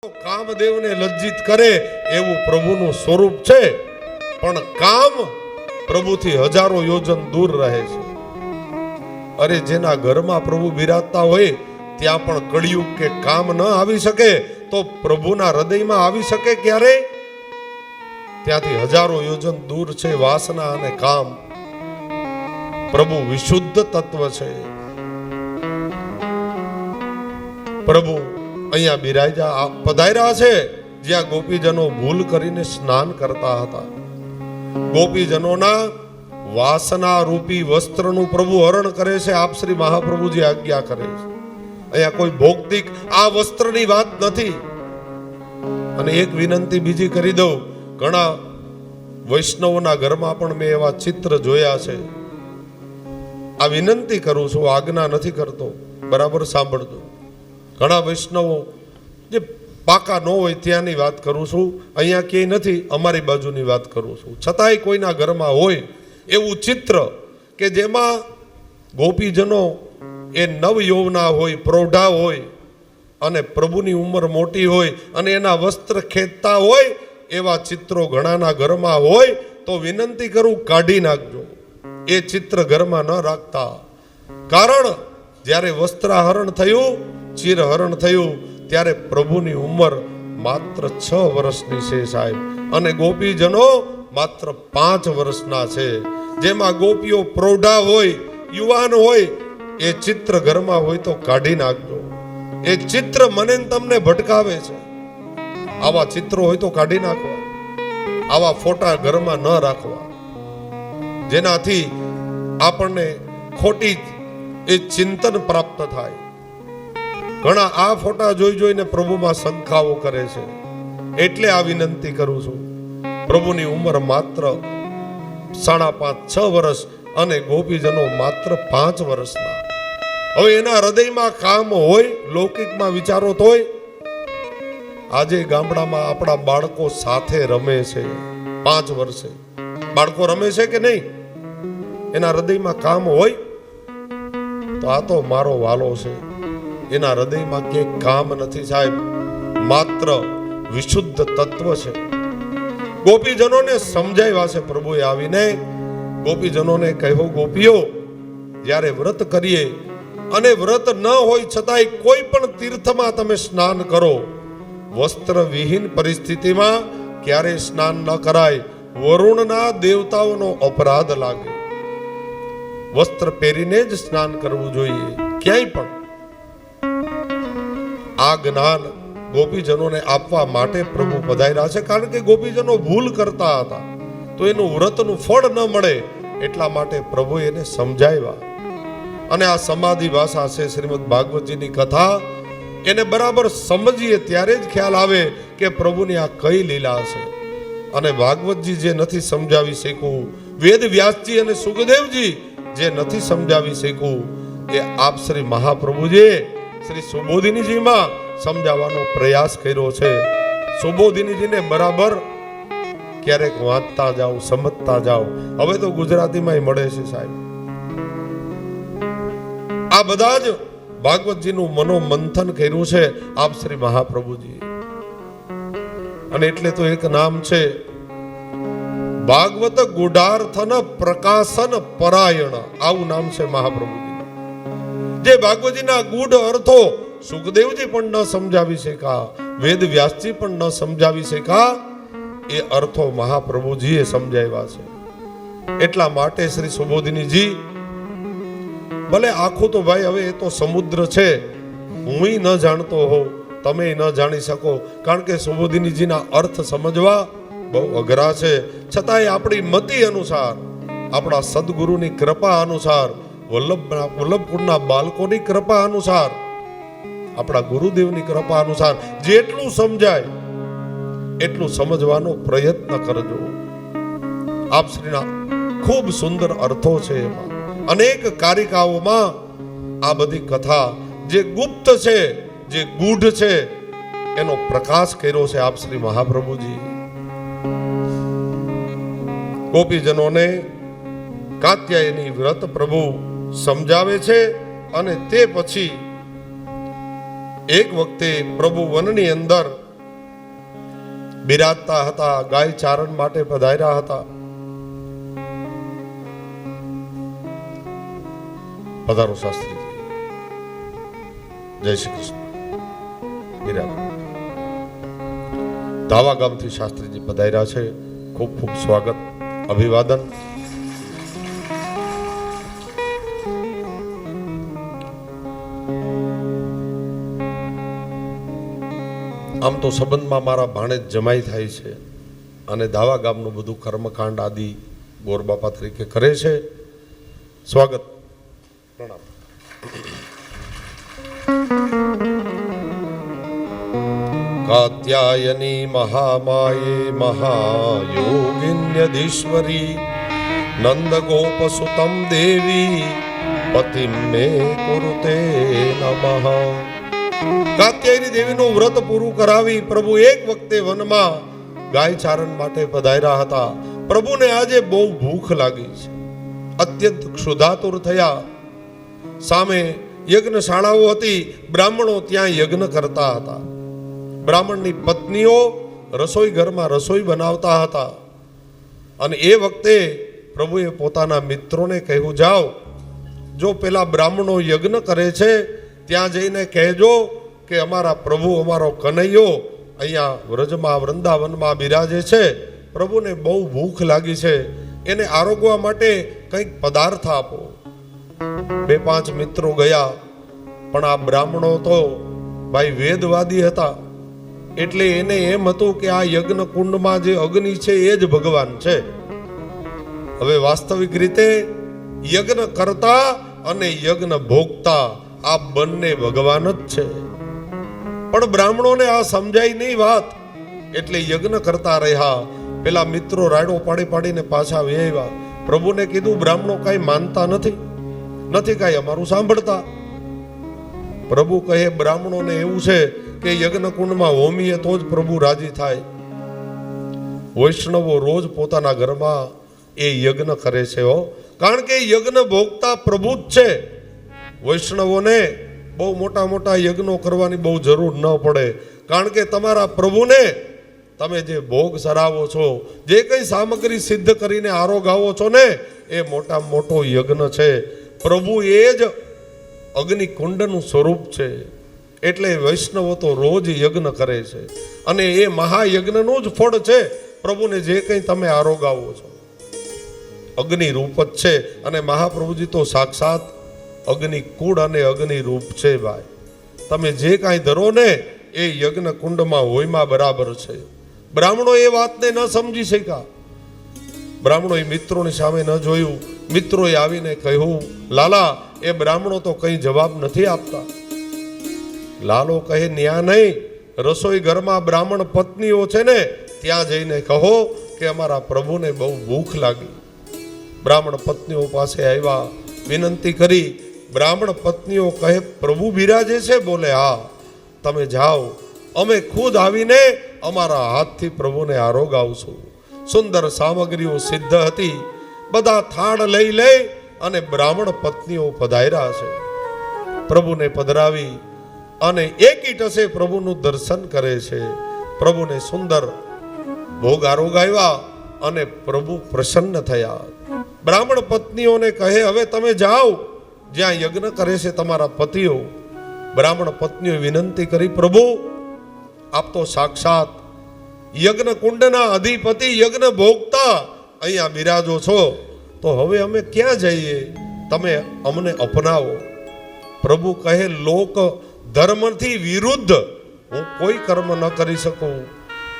કામદેવને લજ્જિત કરે એવું પ્રભુનું સ્વરૂપ છે, પણ કામ પ્રભુથી હજારો યોજન દૂર રહે છે. અરે જેના ઘરમાં પ્રભુ બિરાજતા હોય ત્યાં પણ કળિયુગ કે કામ ન આવી શકે તો પ્રભુના હૃદયમાં આવી શકે ક્યારે? ત્યાંથી હજારો યોજન દૂર છે વાસના અને કામ. પ્રભુ વિશુદ્ધ તત્વ છે. પ્રભુ અહીંયા બિરાજા પધાર્યા છે જ્યાં ગોપીજનો ભૂલ કરીને સ્નાન કરતા હતા. ગોપીજનોના વાસના રૂપી વસ્ત્રનું પ્રભુ હરણ કરે છે. આપ શ્રી મહાપ્રભુજી આજ્ઞા કરે છે. અહીંયા કોઈ ભૌતિક આ વસ્ત્રની વાત નથી. અને એક વિનંતી બીજી કરી દઉં, ઘણા વૈષ્ણવોના ઘરમાં પણ મેં એવા ચિત્ર જોયા છે. આ વિનંતી કરું છું, આજ્ઞા નથી કરતો, બરાબર સાંભળજો. ઘણા વૈષ્ણવો જે પાકા ન હોય ત્યાંની વાત કરું છું, અહીંયા ક્યાંય નથી, અમારી બાજુની વાત કરું છું. છતાંય કોઈના ઘરમાં હોય એવું ચિત્ર કે જેમાં ગોપીજનો એ નવ યૌવના હોય, પ્રૌઢા હોય અને પ્રભુની ઉંમર મોટી હોય અને એના વસ્ત્ર ખેંચતા હોય એવા ચિત્રો ઘણાના ઘરમાં હોય તો વિનંતી કરું, કાઢી નાખજો. એ ચિત્ર ઘરમાં ન રાખતા. કારણ જ્યારે વસ્ત્રાહરણ થયું, ચિરહરણ થયું, ત્યારે પ્રભુની ઉંમર માત્ર 6 વર્ષની છે સાહેબ, અને ગોપીજનો માત્ર 5 વર્ષના છે. જેમાં ગોપીઓ પ્રૌઢા હોય, યુવાન હોય, એ ચિત્ર ઘરમાં હોય તો કાઢી નાખજો. એ ચિત્ર મને તમને ભટકાવે છે. આવા ચિત્રો હોય તો કાઢી નાખવા. આવા ફોટા ઘરમાં ન રાખવા, જેનાથી આપણને ખોટી એ ચિંતન પ્રાપ્ત થાય. ઘણા આ ફોટા જોઈ જોઈને પ્રભુમાં શંકાઓ કરે છે. એટલે આ વિનંતી કરું છું. પ્રભુની ઉંમર માત્ર 5.5-6 વર્ષ અને ગોપીજનો માત્ર 5 વર્ષના. હવે એના હૃદયમાં કામ હોય, લૌકિકમાં વિચારો તો હોય. આજે ગામડામાં આપણા બાળકો સાથે રમે છે. 5 વર્ષે બાળકો રમે છે કે નહીં? એના હૃદયમાં કામ હોય તો આ તો મારો વાલો છે. એના હૃદયમાં કે કામ નથી સાહેબ, માત્ર વિશુદ્ધ તત્વ છે. ગોપીજનોને સમજાવ્યા છે પ્રભુએ આવીને. ગોપીજનોને કહ્યું, ગોપીઓ જ્યારે વ્રત કરીએ અને વ્રત ન હોય છતાંય કોઈ પણ તીર્થમાં તમે સ્નાન કરો, વસ્ત્ર વિહીન પરિસ્થિતિમાં ક્યારે સ્નાન ન કરાય. વરુણના દેવતાઓનો અપરાધ લાગે. વસ્ત્ર પહેરીને જ સ્નાન કરવું જોઈએ ક્યાંય પણ. આ જ્ઞાન ગોપીજનોને આપવા માટે પ્રભુ પધાર્યા છે. કારણ કે ગોપીજનો ભૂલ કરતા હતા તો એનું વ્રતનું ફળ ન મળે એટલા માટે પ્રભુ એને સમજાવ્યા. અને આ સમાધિ ભાષા છે શ્રીમદ ભાગવતજીની કથા. એને બરાબર સમજીએ ત્યારે જ ખ્યાલ આવે કે પ્રભુની આ કઈ લીલા છે. અને ભાગવતજી જે નથી સમજાવી શક્યું, વેદ વ્યાસજી અને સુખદેવજી જે નથી સમજાવી શક્યું, એ આપ શ્રી મહાપ્રભુજીએ શ્રી સુબોધિનીજીમાં સમજાવવાનો પ્રયાસ કર્યો છે. સુબોધિનીજીને બરાબર ક્યારેક વાંચતા જાઓ, સમજતા જાઓ. હવે તો ગુજરાતીમાં મળે છે સાહેબ. આ બધા જ ભાગવતજીનું મનોમંથન કર્યું છે આપ શ્રી મહાપ્રભુજી. અને એટલે તો એક નામ છે ભાગવત ગુઢાર્થન પ્રકાશન પરાયણ. આવું નામ છે મહાપ્રભુજી. જે ભાગવતજીના ગૂઢ અર્થો સુખદેવજી પણ ન સમજાવી શક્યા, વેદ વ્યાસજી પણ ન સમજાવી શક્યા, એ અર્થો મહાપ્રભુજીએ સમજાવ્યા છે. એટલા માટે શ્રી સુબોધિનીજી, ભલે આખું તો ભાઈ હવે એ તો સમુદ્ર છે, હું ન જાણતો હોઉં, તમે ન જાણી શકો, કારણ કે સુબોધિનીજીના અર્થ સમજવા બહુ અઘરા છે. છતાંય આપણી મતિ અનુસાર, આપણા સદગુરુની કૃપા અનુસાર, વલ્લભકુંડના બાળકોની કૃપા અનુસાર, આપણા ગુરુદેવની કૃપા અનુસાર જેટલું સમજાય એટલું સમજવાનો પ્રયત્ન કરજો. આપ શ્રીના ખૂબ સુંદર અર્થો છે. એમાં અનેક કારિકાઓમાં આ બધી કથા જે ગુપ્ત છે, જે ગૂઢ છે, એનો પ્રકાશ કર્યો છે આપ શ્રી મહાપ્રભુજી. ગોપીજનોને કાત્યાયની વ્રત પ્રભુ સમજાવે છે. અને તે પછી એક વખતે પ્રભુ વનની અંદર બિરાજતા હતા, ગાય ચારણ માટે પધાર્યા હતા. પધારો શાસ્ત્રીજી. જય શ્રી કૃષ્ણ. બિરાજ. ધાવા ગામથી શાસ્ત્રીજી પધાર્યા છે. ખૂબ ખૂબ સ્વાગત, અભિવાદન. આમ તો સંબંધમાં મારા ભાણે જમાઈ થાય છે અને ધાવા ગામનું બધું કર્મકાંડ આદિ ગોરબાપા તરીકે કરે છે. સ્વાગત, પ્રણામ. કાત્યાયની મહામાયે મહાયોગિન્યધીશ્વરી નંદ ગોપ સુતમ દેવી પતિમ મે કુરુતે નમઃ. કાત્યાયની દેવીનું વ્રત પૂરું કરાવી પ્રભુ એક વખતે વનમાં ગાય ચારણ માટે પધાર્યા હતા. પ્રભુને આજે બહુ ભૂખ લાગી છે, અત્યંત ક્ષુધાતુર થયા. સામે યજ્ઞશાળાઓ હતી, બ્રાહ્મણો ત્યાં યજ્ઞ કરતા હતા. બ્રાહ્મણની પત્નીઓ રસોઈ ઘરમાં રસોઈ બનાવતા હતા. અને એ વખતે પ્રભુએ પોતાના મિત્રોને કહ્યું, જાઓ, જો પેલા બ્રાહ્મણો યજ્ઞ કરે છે ત્યાં જઈને કહેજો કે અમારા પ્રભુ, અમારો કનૈયો અહીંયા વ્રજમાં વૃંદાવનમાં બિરાજે છે. પ્રભુને બહુ ભૂખ લાગી છે, એને આરોગવા માટે કંઈક પદાર્થ આપો. 2-5 મિત્રો ગયા, પણ આ બ્રાહ્મણો તો ભાઈ વેદવાદી હતા, એટલે એને એમ હતું કે આ યજ્ઞ કુંડમાં જે અગ્નિ છે એ જ ભગવાન છે. હવે વાસ્તવિક રીતે યજ્ઞ કરતા અને યજ્ઞ ભોગતા આ બંને ભગવાન જ છે. પણ બ્રાહ્મણોને આ સમજાય નહીં વાત, એટલે યજ્ઞ કરતા રહ્યા. પેલા મિત્રો રાડો પાડી પાડીને પાછા આવ્યા. પ્રભુને કીધું, બ્રાહ્મણો કાંઈ માનતા નથી કાંઈ અમારું સાંભળતા. પ્રભુ કહે, બ્રાહ્મણોને એવું છે કે યજ્ઞ કુંડમાં હોમીએ તો જ પ્રભુ રાજી થાય. વૈષ્ણવો રોજ પોતાના ઘરમાં એ યજ્ઞ કરે છે હો, કારણ કે યજ્ઞ ભોગતા પ્રભુ જ છે. વૈષ્ણવોને બહુ મોટા મોટા યજ્ઞો કરવાની બહુ જરૂર ન પડે, કારણ કે તમારા પ્રભુને તમે જે ભોગ સરાવો છો, જે કંઈ સામગ્રી સિદ્ધ કરીને આરોગાવો છો ને, એ મોટામાં મોટો યજ્ઞ છે. પ્રભુ એ જ અગ્નિકુંડનું સ્વરૂપ છે. એટલે વૈષ્ણવો તો રોજ યજ્ઞ કરે છે અને એ મહાયજ્ઞનું જ ફળ છે. પ્રભુને જે કંઈ તમે આરોગાવો છો અગ્નિ રૂપ જ છે. અને મહાપ્રભુજી તો સાક્ષાત અગ્નિકુંડ અને અગ્નિ રૂપ છે. ભાઈ, તમે જે કાંઈ ધરો ને એ યજ્ઞ કુંડમાં હોયમાં બરાબર છે. બ્રાહ્મણો એ વાતને ન સમજી શક્યા. બ્રાહ્મણોએ મિત્રોની સામે ન જોયું. મિત્રોએ આવીને કહ્યું, લાલા, એ બ્રાહ્મણો તો કંઈ જવાબ નથી આપતા. લાલો કહે, ન્યા નહીં, રસોઈ ઘરમાં બ્રાહ્મણ પત્નીઓ છે ને, ત્યાં જઈને કહો કે અમારા પ્રભુને બહુ ભૂખ લાગી. બ્રાહ્મણ પત્નીઓ પાસે આવ્યા, વિનંતી કરી. બ્રાહ્મણ પત્નીઓ કહે, પ્રભુ બિરાજે છે? બોલે, હા, તમે જાઓ, અમે ખુદ આવીને અમારા હાથથી પ્રભુને આરોગાવશું. સુંદર સામગ્રીઓ સિદ્ધ હતી. બધા થાળ લઈ અને બ્રાહ્મણ પત્નીઓ પધાર્યા છે. પ્રભુને પધરાવી અને એકી ટસે પ્રભુનું દર્શન કરે છે. પ્રભુને સુંદર ભોગ આરોગાવ્યા અને પ્રભુ પ્રસન્ન થયા. બ્રાહ્મણ પત્નીઓને કહે, હવે તમે જાઓ જ્યાં યજ્ઞ કરે છે તમારા પતિઓ. બ્રાહ્મણ પત્નીઓ વિનંતી કરી, પ્રભુ, આપ તો સાક્ષાત યજ્ઞ કુંડના અધિપતિ, યજ્ઞ ભોગતા અહીંયા બિરાજો છો, તો હવે અમે ક્યાં જઈએ? તમે અમને અપનાવો. પ્રભુ કહે, લોક ધર્મથી વિરુદ્ધ હું કોઈ કર્મ ન કરી શકું.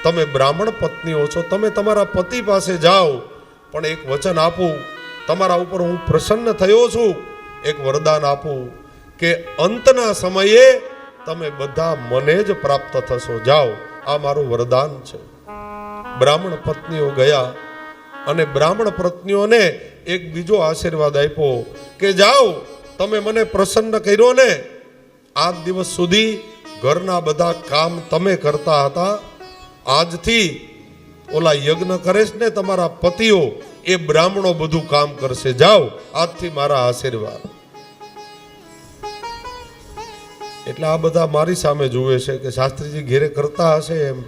તમે બ્રાહ્મણ પત્નીઓ છો, તમે તમારા પતિ પાસે જાઓ, પણ એક વચન આપું, તમારા ઉપર હું પ્રસન્ન થયો છું. એક વરદાન આપું કે અંતના સમયે તમે બધા મને જ પ્રાપ્ત થશો. જાઓ, આ મારું વરદાન છે. બ્રાહ્મણ પત્નીઓ ગયા અને બ્રાહ્મણ પત્નીઓને એક બીજો આશીર્વાદ આપ્યો કે જાઓ, તમે મને પ્રસન્ન કર્યો ને, આજ દિવસ સુધી ઘરના બધા કામ તમે કરતા હતા, આજથી ઓલા યજ્ઞ કરે છે ને તમારા પતિઓ, એ બ્રાહ્મણો બધું કામ કરશે. જાઓ, આજથી મારા આશીર્વાદ. એટલે આ બધા મારી સામે જુએ છે કે શાસ્ત્રીજી ઘેરે કરતા હશે એમ.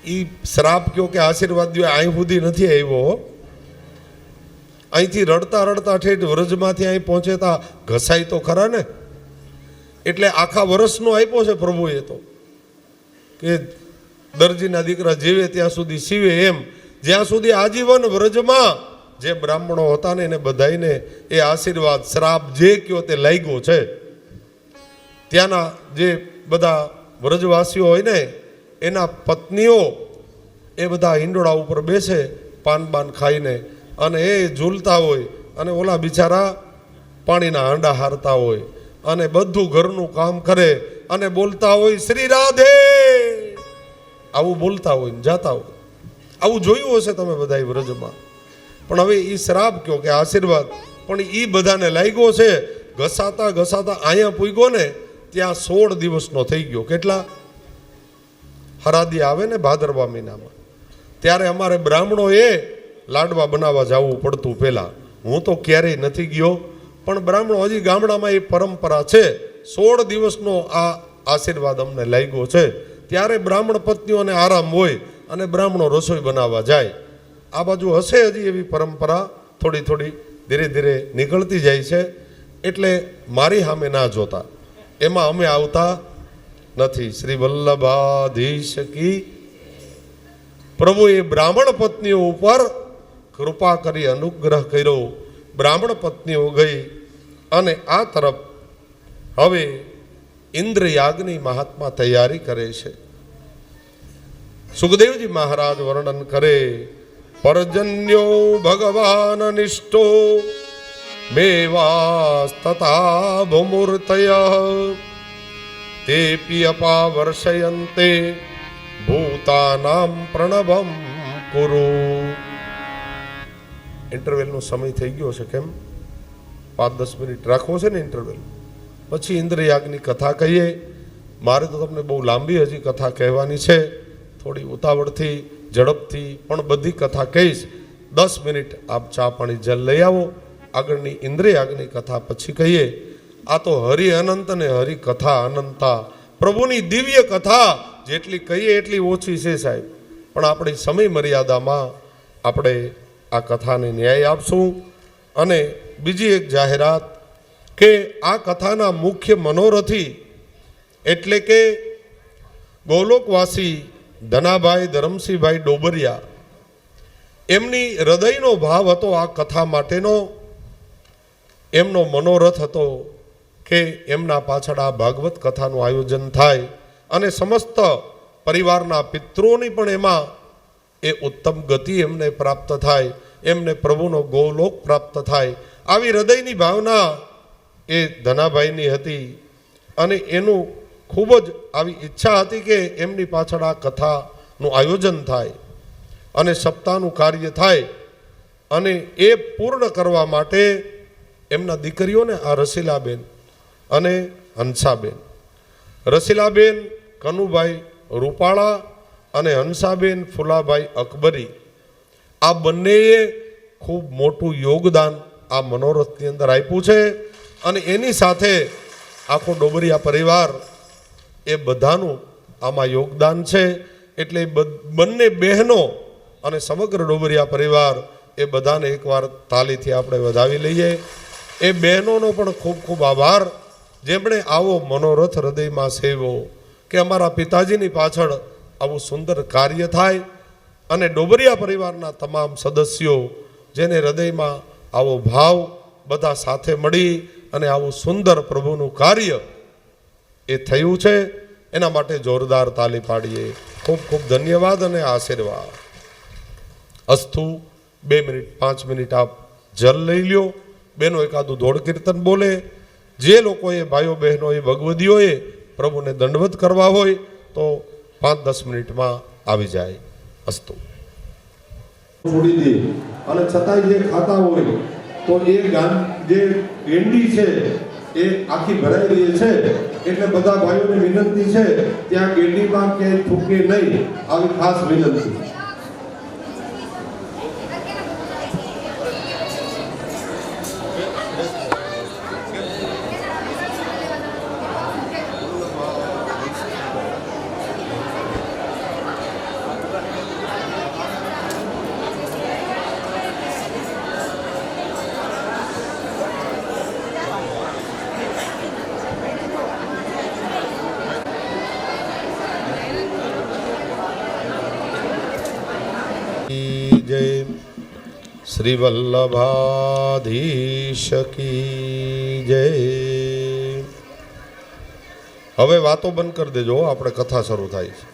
એ શ્રાપ કયો કે આશીર્વાદ દો અહીં સુધી નથી આવ્યો. અહીંથી રડતા રડતા ઠેઠ વ્રજમાંથી અહીં પહોંચેતા ઘસાય તો ખરા ને. એટલે આખા વર્ષનો આપ્યો છે પ્રભુએ તો, કે દરજીના દીકરા જીવે ત્યાં સુધી સીવે એમ. જ્યાં સુધી આજીવન વ્રજમાં જે બ્રાહ્મણો હતા ને એને બધાઈને એ આશીર્વાદ શ્રાપ જે કયો તે લાગ્યો છે. ત્યાંના જે બધા વ્રજવાસીઓ હોય ને એના પત્નીઓ એ બધા હિંડોળા ઉપર બેસે પાન બાન ખાઈને, અને એ ઝૂલતા હોય અને ઓલા બિચારા પાણીના હાંડા હારતા હોય અને બધું ઘરનું કામ કરે અને બોલતા હોય શ્રી રાધે, આવું બોલતા હોય ને જાતા હોય. આવું જોયું હશે તમે બધા વ્રજમાં. પણ હવે એ શ્રાપ કયો કે આશીર્વાદ, પણ એ બધાને લાગ્યો છે. ઘસાતા ઘસાતા અહીંયા પૂગ્યો ને ત્યાં 16 દિવસનો થઈ ગયો. કેટલા? હરાદી આવે ને ભાદરવા મહિનામાં, ત્યારે અમારે બ્રાહ્મણોએ લાડવા બનાવવા જવું પડતું પહેલાં. હું તો ક્યારેય નથી ગયો, પણ બ્રાહ્મણો હજી ગામડામાં એ પરંપરા છે. 16 દિવસનો આ આશીર્વાદ અમને લાગ્યો છે. ત્યારે બ્રાહ્મણ પત્નીઓને આરામ હોય અને બ્રાહ્મણો રસોઈ બનાવવા જાય. આ બાજુ હશે હજી એવી પરંપરા, થોડી થોડી ધીરે ધીરે નીકળતી જાય છે. એટલે મારી સામે ના જોતા, એમાં અમે આવતા નથી. શ્રી વલ્લભાધીશ કી. પ્રભુએ બ્રાહ્મણ પત્નીઓ ઉપર કૃપા કરી અનુગ્રહ કર્યો. બ્રાહ્મણ પત્નીઓ ગઈ અને આ તરફ હવે ઇન્દ્રયાગની મહાત્મા તૈયારી કરે છે. સુખદેવજી મહારાજ વર્ણન કરે, પર્જન્યો ભગવાન નિષ્ઠો મેવાસ્તતા ભૂમૂર્તય તેપી અપા વર્ષયંતે ભૂતાનામ પ્રણવમ કુરુ. ઇન્ટરવેલનો સમય થઈ ગયો છે. કેમ 5-10 મિનિટ રાખવો છે ને ઇન્ટરવેલ? પછી ઇન્દ્રયાગની કથા કહીએ. મારે તો તમને બહુ લાંબી હજી કથા કહેવાની છે, થોડી ઉતાવળથી ઝડપથી પણ બધી કથા કહીશ. 10 મિનિટ આપ ચા પાણી જલ લઈ આવો. આગળની ઇન્દ્રયાગની કથા પછી કહીએ. આ તો હરિ અનંત ને હરિ કથા અનંતા. પ્રભુની દિવ્ય કથા જેટલી કહીએ એટલી ઓછી છે સાહેબ. પણ આપણી સમય મર્યાદામાં આપણે આ કથાને ન્યાય આપશું. અને બીજી એક જાહેરાત કે આ કથાના મુખ્ય મનોરથી એટલે કે ગોલોકવાસી ધનાભાઈ ધરમસિંહભાઈ ડોબરિયા, એમની હૃદયનો ભાવ હતો આ કથા માટેનો. એમનો મનોરથ હતો કે એમના પાછળ આ ભાગવત કથાનું આયોજન થાય અને સમસ્ત પરિવારના પિતૃઓની પણ એમાં એ ઉત્તમ ગતિ એમને પ્રાપ્ત થાય, એમને પ્રભુનો ગોલોક પ્રાપ્ત થાય. આવી હૃદયની ભાવના એ ધનાભાઈની હતી અને એનું ખૂબ જ આવી ઈચ્છા હતી કે એમની પાછળ આ કથાનું આયોજન થાય અને સપ્તાહનું કાર્ય થાય. અને એ પૂર્ણ કરવા માટે એમના દીકરીઓને આ રસીલાબેન અને હંસાબેન, રસીલાબેન કનુભાઈ રૂપાળા અને હંસાબેન ફુલાભાઈ અકબરી, આ બંનેએ ખૂબ મોટું યોગદાન આ મનોરથની અંદર આપ્યું છે. અને એની સાથે આખો ડોબરિયા પરિવાર એ બધાનું આમાં યોગદાન છે. એટલે બંને બહેનો અને સમગ્ર ડોબરિયા પરિવાર એ બધાને એકવાર તાલીથી આપણે વધાવી લઈએ. એ બહેનોનો પણ ખૂબ ખૂબ આભાર, જેમણે આવો મનોરથ હૃદયમાં સેવ્યો કે અમારા પિતાજીની પાછળ આવું સુંદર કાર્ય થાય. અને ડોબરિયા પરિવારના તમામ સદસ્યો જેને હૃદયમાં આવો ભાવ બધા સાથે મળી અને આવું સુંદર પ્રભુનું કાર્ય એ થયું છે, એના માટે જોરદાર તાલી પાડીએ. ખૂબ ખૂબ ધન્યવાદ અને આશીર્વાદ. અસ્તુ. 2 મિનિટ 5 મિનિટ આપ જલ લઈ લ્યો. બહેનો એકાદું ધોળ કીર્તન બોલે. જે લોકોએ ભાઈઓ બહેનોએ ભગવદીઓએ પ્રભુને દંડવત કરવા હોય તો 5-10 મિનિટમાં આવી જાય. અસ્તુ. છોડી દે અને છતાંય જે ખાતા હોય તો એ જે ગેંડી છે એ આખી ભરાઈ રહી છે. એટલે બધા ભાઈઓને વિનંતી છે ત્યાં ગેંડીમાં ક્યાંય થૂકે નહીં, આવી ખાસ વિનંતી. શ્રી વલ્લભાધીશ કી જય. હવે વાતો બંધ કરી દેજો, આપણે કથા શરૂ થાય છે.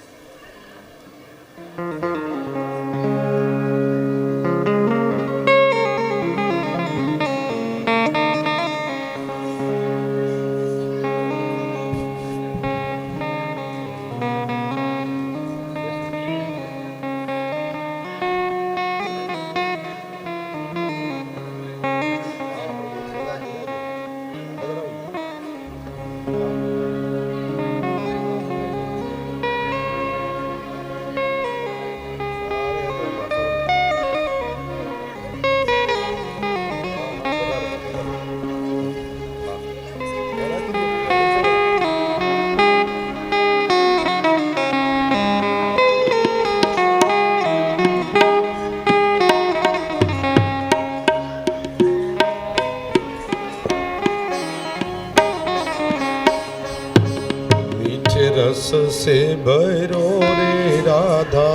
रस से भरो रे राधा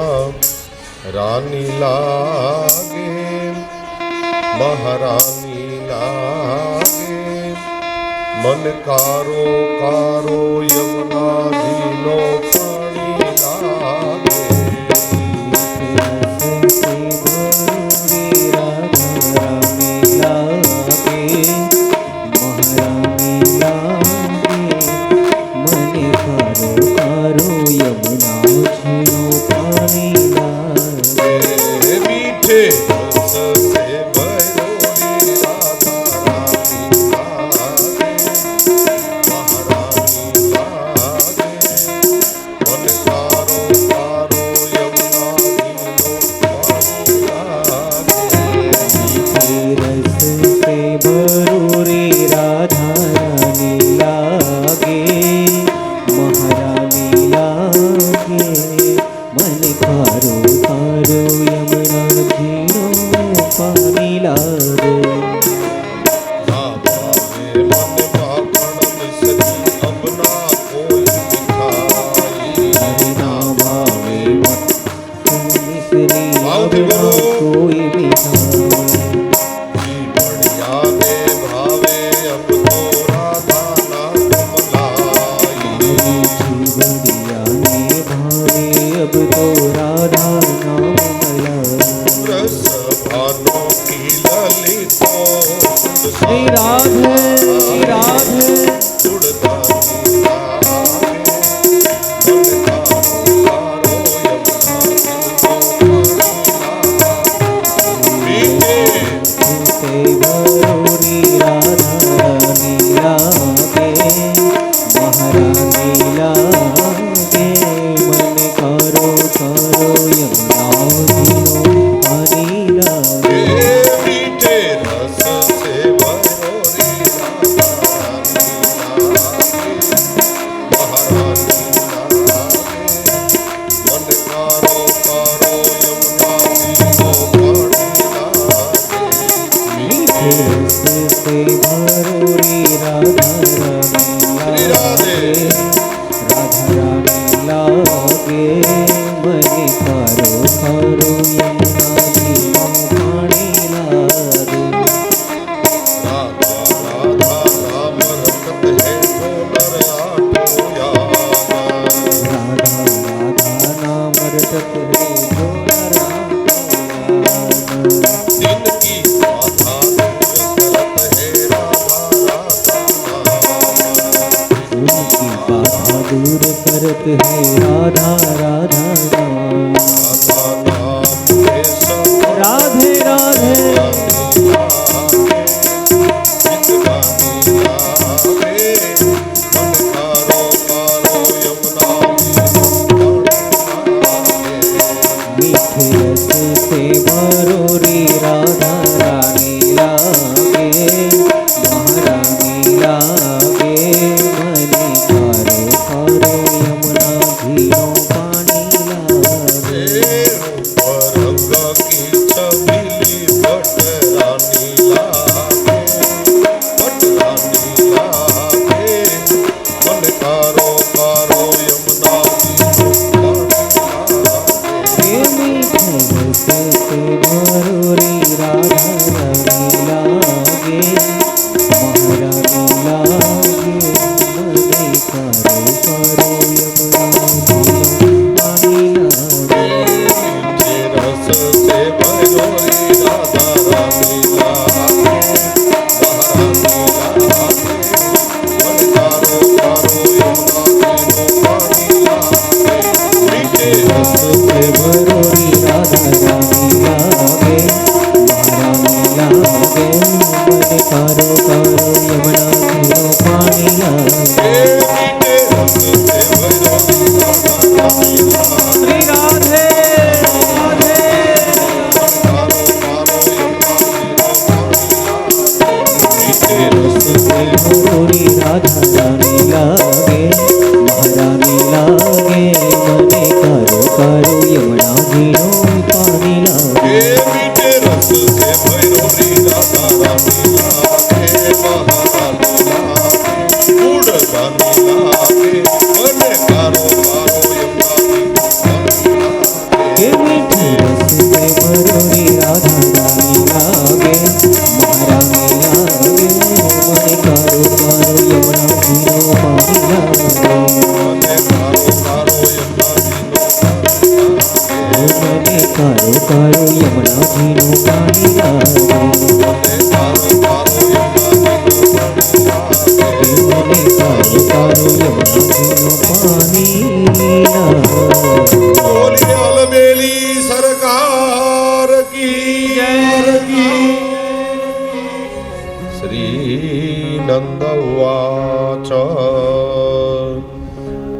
रानी लागे, महारानी लागे, मन कारो कारो यमुना जीनो पानी लागे.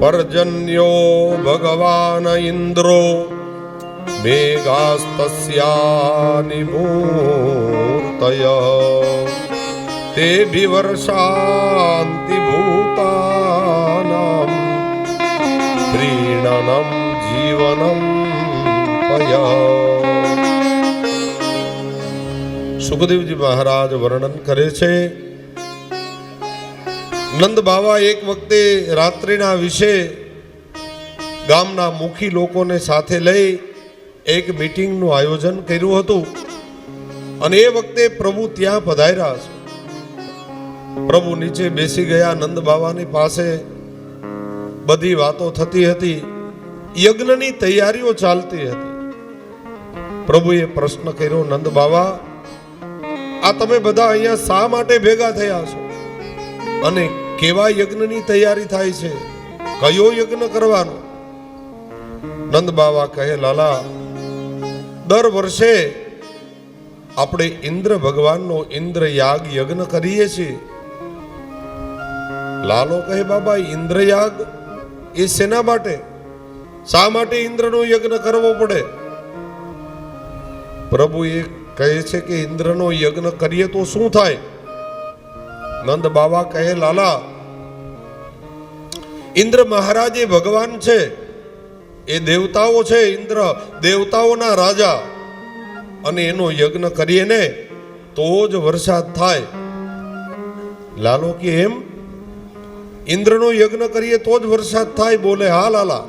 पर्जन्यो भगवान इंद्रो मेघास्तस्यानि मूर्तयः तेभि वर्षान्ति भूतानां प्रीणनं जीवनं पयः। સુખદેવજી મહારાજ વર્ણન કરે છે, નંદ બાવા એક વખતે રાત્રિના વિશે ગામના મુખી લોકોને સાથે લઈ એક મીટિંગનું આયોજન કર્યું હતું અને એ વખતે પ્રભુ ત્યાં પધાર્યા છે. પ્રભુ નીચે બેસી ગયા. નંદ બાવાની પાસે બધી વાતો થતી હતી, યજ્ઞની તૈયારીઓ ચાલતી હતી. પ્રભુએ પ્રશ્ન કર્યો, નંદ બાવા, આ તમે બધા અહીંયા શા માટે ભેગા થયા છો અને કેવા યજ્ઞની તૈયારી થાય છે? કયો યજ્ઞ કરવાનો? નંદ બાવા કહે, લાલા, દર વર્ષે આપણે ઇન્દ્ર ભગવાનનો ઇન્દ્ર યાગ યજ્ઞ કરીએ છીએ. લાલો કહે, બાબા, ઇન્દ્ર યાગ એ શેના માટે? શા માટે ઇન્દ્રનો યજ્ઞ કરવો પડે? પ્રભુ એ કહે છે કે ઇન્દ્રનો યજ્ઞ કરીએ તો શું થાય? નંદ બાબા કહે, લાલા, ઇન્દ્ર મહારાજ એ ભગવાન છે, એ દેવતાઓ છે. ઇન્દ્ર દેવતાઓના રાજા, અને એનો યજ્ઞ કરીએ ને તો જ વરસાદ થાય. લાલો કે એમ? ઇન્દ્રનો યજ્ઞ કરીએ તો જ વરસાદ થાય? બોલે, હા લાલા,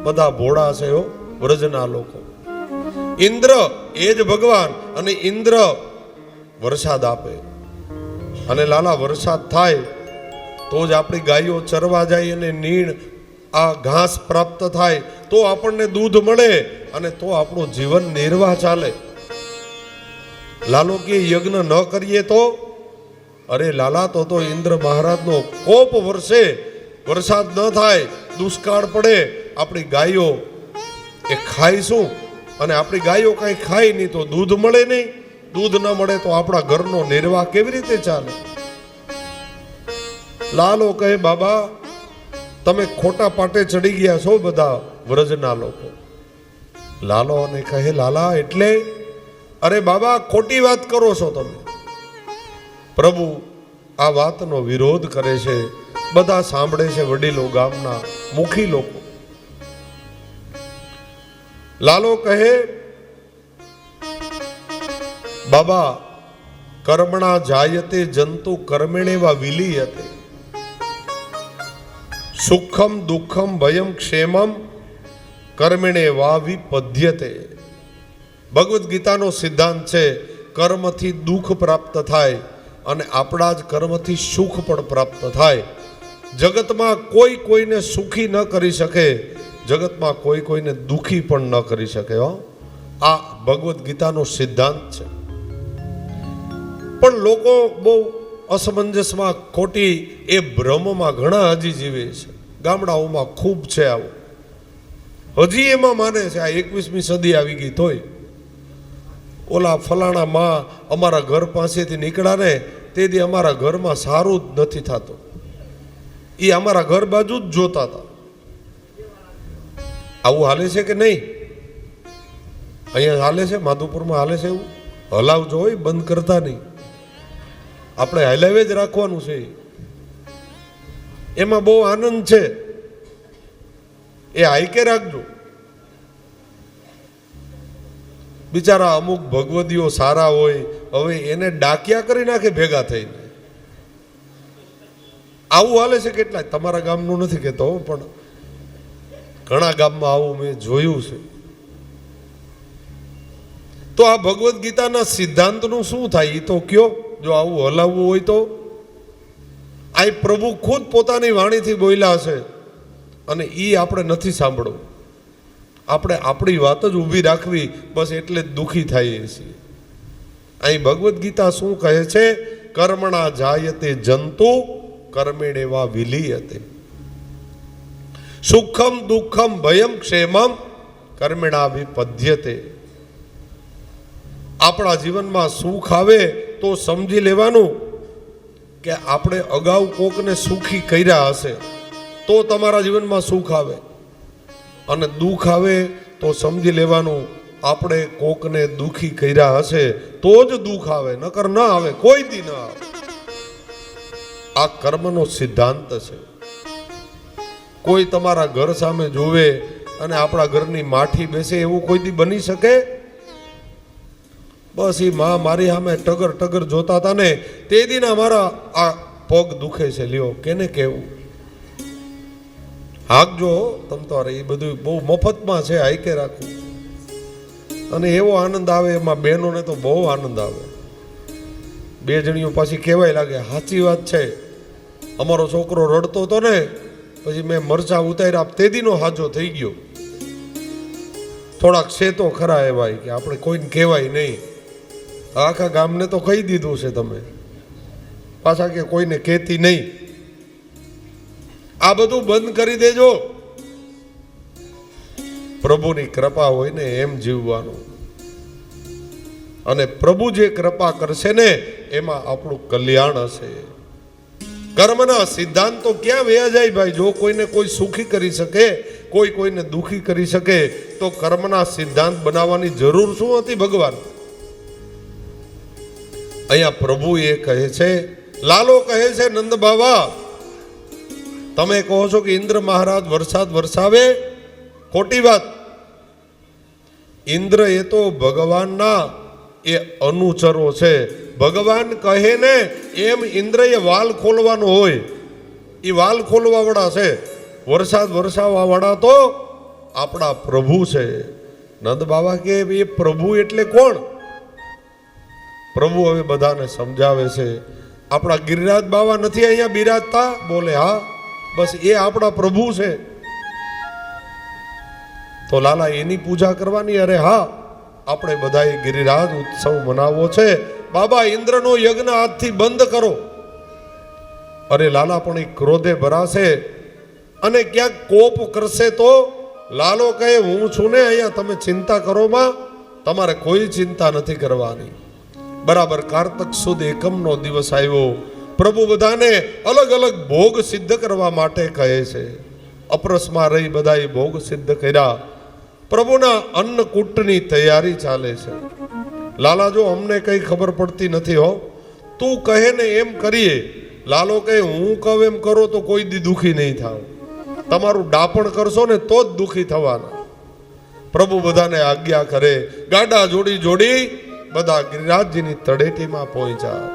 બધા ભોળા છે હો વ્રજના લોકો. ઇન્દ્ર એ જ ભગવાન, અને ઇન્દ્ર વરસાદ આપે. અને લાલા, વરસાદ થાય તો જ આપણી ગાયો ચરવા જાય અને નીણ આ ઘાસ પ્રાપ્ત થાય, તો આપણને દૂધ મળે અને તો આપણું જીવન નિર્વાહ ચાલે. લાલો કે યજ્ઞ ન કરીએ તો? અરે લાલા, તો ઇન્દ્ર મહારાજનો કોપ વરસે, વરસાદ ન થાય, દુષ્કાળ પડે, આપણી ગાયો એ ખાઈશું, અને આપણી ગાયો કઈ ખાય નહીં તો દૂધ મળે નહીં. દૂધ ન મળે તો આપણા ઘરનો નિર્વાહ કેવી રીતે ચાલે? લાલો કહે, બાબા, તમે ખોટા પાટે ચડી ગયા છો બધા વ્રજના લોકો. લાલો અને કહે, લાલા એટલે? અરે બાબા, ખોટી વાત કરો છો તમે. પ્રભુ આ વાતનો વિરોધ કરે છે. બધા સાંભળે છે, વડીલો, ગામના મુખી લોકો. લાલો કહે, બાબા, કર્મણા જાયતે જંતુ કર્મેણેવા વિલીયતે, સુખમ દુઃખમ ભયમ ક્ષેમમ કર્મેણેવા વિપદ્યતે. ભગવદ્ ગીતાનો સિદ્ધાંત છે, કર્મથી દુઃખ પ્રાપ્ત થાય અને આપણા જ કર્મથી સુખ પણ પ્રાપ્ત થાય. જગતમાં કોઈ કોઈને સુખી ન કરી શકે, જગતમાં કોઈ કોઈને દુઃખી પણ ન કરી શકે. આ ભગવદ્ ગીતાનો સિદ્ધાંત છે. પણ લોકો બહુ અસમંજસમાં, ખોટી એ ભ્રમમાં ઘણા હજી જીવે છે. ગામડાઓમાં ખૂબ છે આવું. હજી એમાં માને છે. આ 21મી સદી આવી ગઈ તોય ઓલા ફલાણા માં અમારા ઘર પાસેથી નીકળ્યા ને તેથી અમારા ઘરમાં સારું જ નથી થતું. એ અમારા ઘર બાજુ જ જોતા હતા. આવું હાલે છે કે નહીં? અહીંયા હાલે છે, માધુપુરમાં હાલે છે. એવું હલાવજો હોય, બંધ કરતા નહીં. આપણે હલાવે જ રાખવાનું છે. એમાં બહુ આનંદ છે, એ હાઈકે રાખજો. બિચારા અમુક ભગવદીઓ સારા હોય, હવે એને ડાકિયા કરી નાખે ભેગા થઈને. આવું હાલે છે કેટલાય. તમારા ગામનું નથી કહેતો, પણ ઘણા ગામમાં આવું મેં જોયું છે. તો આ ભગવદ્ ગીતાના સિદ્ધાંતનું શું થાય એ તો કયો. જો આવું હલાવવું હોય તો આ પ્રભુ ખુદ પોતાની વાણીથી બોલ્યા છે અને એ આપણે નથી સાંભળવું. આપણે આપણી વાત જ ઊભી રાખવી, બસ એટલે જ દુઃખી થઈએ છીએ. અહીં ભગવદ્ ગીતા શું કહે છે? કર્મણા જાયતે જંતુ કર્મેણેવા વિલીયતે, સુખમ દુઃખમ ભયમ ક્ષેમમ કર્મેણા વિપદ્યતે. આપણા જીવનમાં સુખ આવે તો સમજી લેવાનું કે આપણે અગાઉ કોકને સુખી કર્યા હશે તો તમારા જીવનમાં સુખ આવે, અને દુઃખ આવે તો સમજી લેવાનું આપણે કોકને દુઃખી કર્યા હશે તો જ દુઃખ આવે, નકર ન આવે, કોઈ દી ન આવે. આ કર્મનો સિદ્ધાંત છે. કોઈ તમારા ઘર સામે જોવે અને આપણા ઘરની માઠી બેસે એવું કોઈ દી બની શકે? બસ એ માં મારી સામે ટગર ટગર જોતા હતા ને તે દીના મારા આ પગ દુખે છે. લ્યો કેને કેવું? હાકજો તમ તારે. એ બધું બહુ મફતમાં છે, હાઈકે રાખવું. અને એવો આનંદ આવે એમાં, બહેનોને તો બહુ આનંદ આવે. બે જણીઓ પાછી કહેવાય લાગે સાચી વાત છે. અમારો છોકરો રડતો હતો ને, પછી મેં મરચા ઉતાર્યા, તેદીનો હાજો થઈ ગયો. થોડાક છે તો ખરા એ ભાઈ કે આપણે કોઈને કહેવાય નહીં. આખા ગામને તો કહી દીધું છે તમે, પાછા કે કોઈને કહેતી નહીં. આ બધું બંધ કરી દેજો. પ્રભુની કૃપા હોય ને એમ જીવવાનું, અને પ્રભુ જે કૃપા કરશે ને એમાં આપણું કલ્યાણ હશે. કર્મના સિદ્ધાંતો ક્યાં વયા જાય ભાઈ? જો કોઈને કોઈ સુખી કરી શકે, કોઈ કોઈને દુઃખી કરી શકે, તો કર્મના સિદ્ધાંત બનાવવાની જરૂર શું હતી ભગવાન? અહીંયા પ્રભુ એ કહે છે, લાલો કહે છે, નંદ બાવા તમે કહો છો કે ઇન્દ્ર મહારાજ વરસાદ વરસાવે, ખોટી વાત. ઇન્દ્ર એ તો ભગવાનના એ અનુચરો છે. ભગવાન કહે ને એમ ઇન્દ્રએ વાલ ખોલવાનો હોય, એ વાલ ખોલવા વાળા છે. વરસાદ વરસાવવા વાળા તો આપણા પ્રભુ છે. નંદ બાબા કે એ પ્રભુ એટલે કોણ? પ્રભુ હવે બધાને સમજાવે છે. આપણા ગિરિરાજ બાવા નથી અહીંયા બિરાજતા? બોલે હા, બસ એ આપણા પ્રભુ છે. તો લાલા એની પૂજા કરવાની? અરે હા, આપણે બધાએ ગિરિરાજ ઉત્સવ મનાવવો છે. બાબા ઇન્દ્રનો યજ્ઞ આજથી બંધ કરો. અરે લાલા પણ એ ક્રોધે ભરાશે અને ક્યાંક કોપ કરશે તો લાલો કહે હું છું ને અહીંયા, તમે ચિંતા કરો માં, તમારે કોઈ ચિંતા નથી કરવાની. બરાબર કારતક સુદ એકમનો દિવસ આવ્યો. પ્રભુ બધાને અલગ અલગ ભોગ સિદ્ધ કરવા માટે કહે છે. અપરસમાં રહી બધાએ ભોગ સિદ્ધ કર્યા. પ્રભુના અન્નકૂટની તૈયારી ચાલે છે. લાલા જો અમને કઈ ખબર પડતી નથી હો, તું કહે ને એમ કરીએ. લાલો કહે હું કહું એમ કરો તો કોઈ દી દુઃખી નહીં થાવ. તમારું ડાપણ કરશો ને તો જ દુઃખી થવાના. પ્રભુ બધાને આજ્ઞા કરે. ગાડા જોડી જોડી બધા ગિરિરાજજીની તળેટીમાં પહોંચ્યા.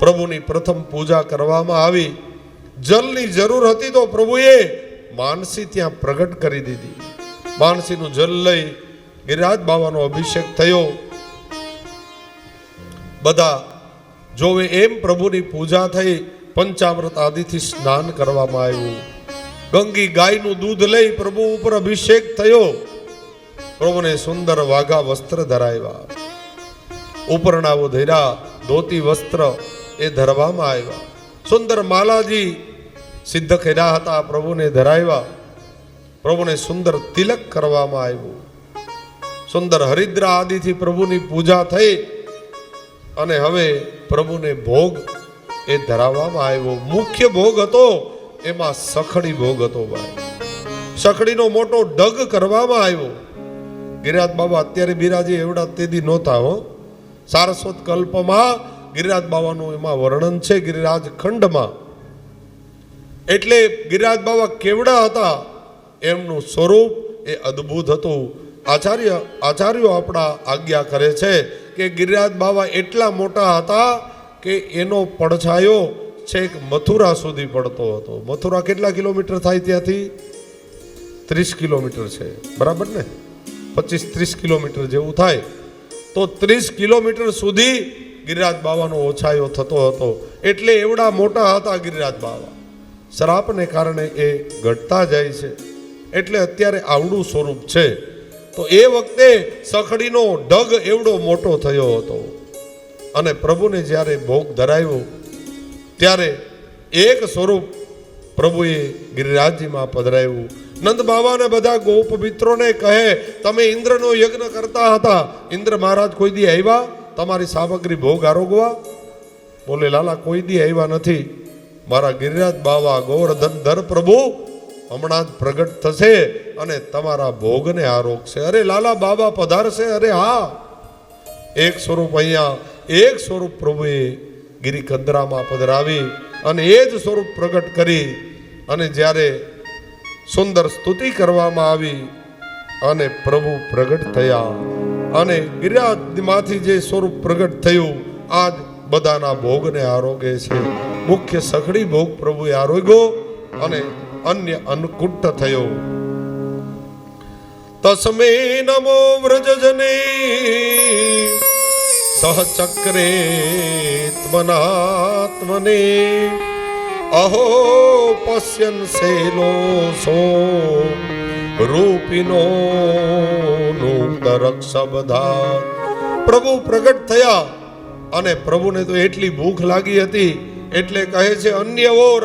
પ્રભુની પ્રથમ પૂજા કરવામાં આવી. જલની જરૂર હતી તો પ્રભુએ માનસી ત્યાં પ્રગટ કરી દીધી. માનસીનું જલ લઈ ગિરિરાજ બાવાનો અભિષેક થયો. બધા જોવે એમ પ્રભુની પૂજા થઈ. પંચામૃત આદિથી સ્નાન કરવામાં આવ્યું. ગંગી ગાયનું દૂધ લઈ પ્રભુ ઉપર અભિષેક થયો. પ્રભુને સુંદર વાઘા વસ્ત્ર ધરાવ્યા. ઉપરણાઓ ધર્યા. ધોતી વસ્ત્ર એ ધરવામાં આવ્યા. સુંદર માલાજી સિદ્ધ કર્યા હતા, પ્રભુને ધરાવ્યા. પ્રભુને સુંદર તિલક કરવામાં આવ્યું, સુંદર હરિદ્રા આદિથી પ્રભુની પૂજા થઈ અને હવે પ્રભુને ભોગ એ ધરાવવામાં આવ્યો. મુખ્ય ભોગ હતો એમાં સખડી ભોગ હતો. ભાઈ, સખડીનો મોટો ડગ કરવામાં આવ્યો. ગિરિરાજ બાબા અત્યારે બિરાજી એવડા તેદી નહોતા હો. સારસ્વત કલ્પમાં ગિરિરાજ બાબાનું એમાં વર્ણન છે, ગિરિરાજ ખંડમાં. એટલે ગિરિરાજ બાબા કેવડા હતા, એમનું સ્વરૂપ એ અદ્ભુત હતું. આચાર્યો આપણા આજ્ઞા કરે છે કે ગિરિરાજ બાબા એટલા મોટા હતા કે એનો પડછાયો છેક મથુરા સુધી પડતો હતો. મથુરા કેટલા કિલોમીટર થાય ત્યાંથી? 30 કિલોમીટર છે, બરાબર ને? 25-30 કિલોમીટર જેવું થાય. તો 30 કિલોમીટર સુધી ગિરિરાજ બાબાનો ઓછાયો થતો હતો. એટલે એવડા મોટા હતા ગિરિરાજ બાબા. શ્રાપને કારણે એ ઘટતા જાય છે, એટલે અત્યારે આવડું સ્વરૂપ છે. તો એ વખતે સખડીનો ઢગ એવડો મોટો થયો હતો. અને પ્રભુને જ્યારે ભોગ ધરાવ્યો ત્યારે એક સ્વરૂપ પ્રભુએ ગિરિરાજજીમાં પધરાવ્યું. નંદ બાબાને બધા ગોપ મિત્રોને કહે, તમે ઇન્દ્રનો યજ્ઞ કરતા હતા, ઇન્દ્ર મહારાજ કોઈ દી આવ્યા તમારી સામગ્રી ભોગ આરોગવા? બોલે, લાલા કોઈ દી આવ્યા નથી. મારા ગિરિરાજ બાબા ગોવર્ધન ધર પ્રભુ હમણાં જ પ્રગટ થશે અને તમારા ભોગને આરોગશે. અરે લાલા, બાબા પધારશે? અરે હા. એક સ્વરૂપ અહીંયા, એક સ્વરૂપ પ્રભુએ ગિરિકંદરામાં પધરાવી અને એ જ સ્વરૂપ પ્રગટ કરી અને જ્યારે સુંદર સ્તુતિ કરવામાં આવી અને પ્રભુ પ્રગટ થયા અને ગિરિરાજમાંથી જે સ્વરૂપ પ્રગટ થયું આજ બધાના ભોગને આરોગે છે. મુખ્ય સખડી ભોગ પ્રભુએ આરોગ્યો અને અન્ય અન્નકૂટ થયો. તસ્મે નમો વ્રજજને સહચક્રે ત્મનાત્મને અહો પશ્યન સેલો સો રૂપિનો નુક્તરક્ષબધા. પ્રભુ પ્રગટ થયા અને પ્રભુને તો એટલી ભૂખ લાગી હતી એટલે કહે છે, અન્ય ઓર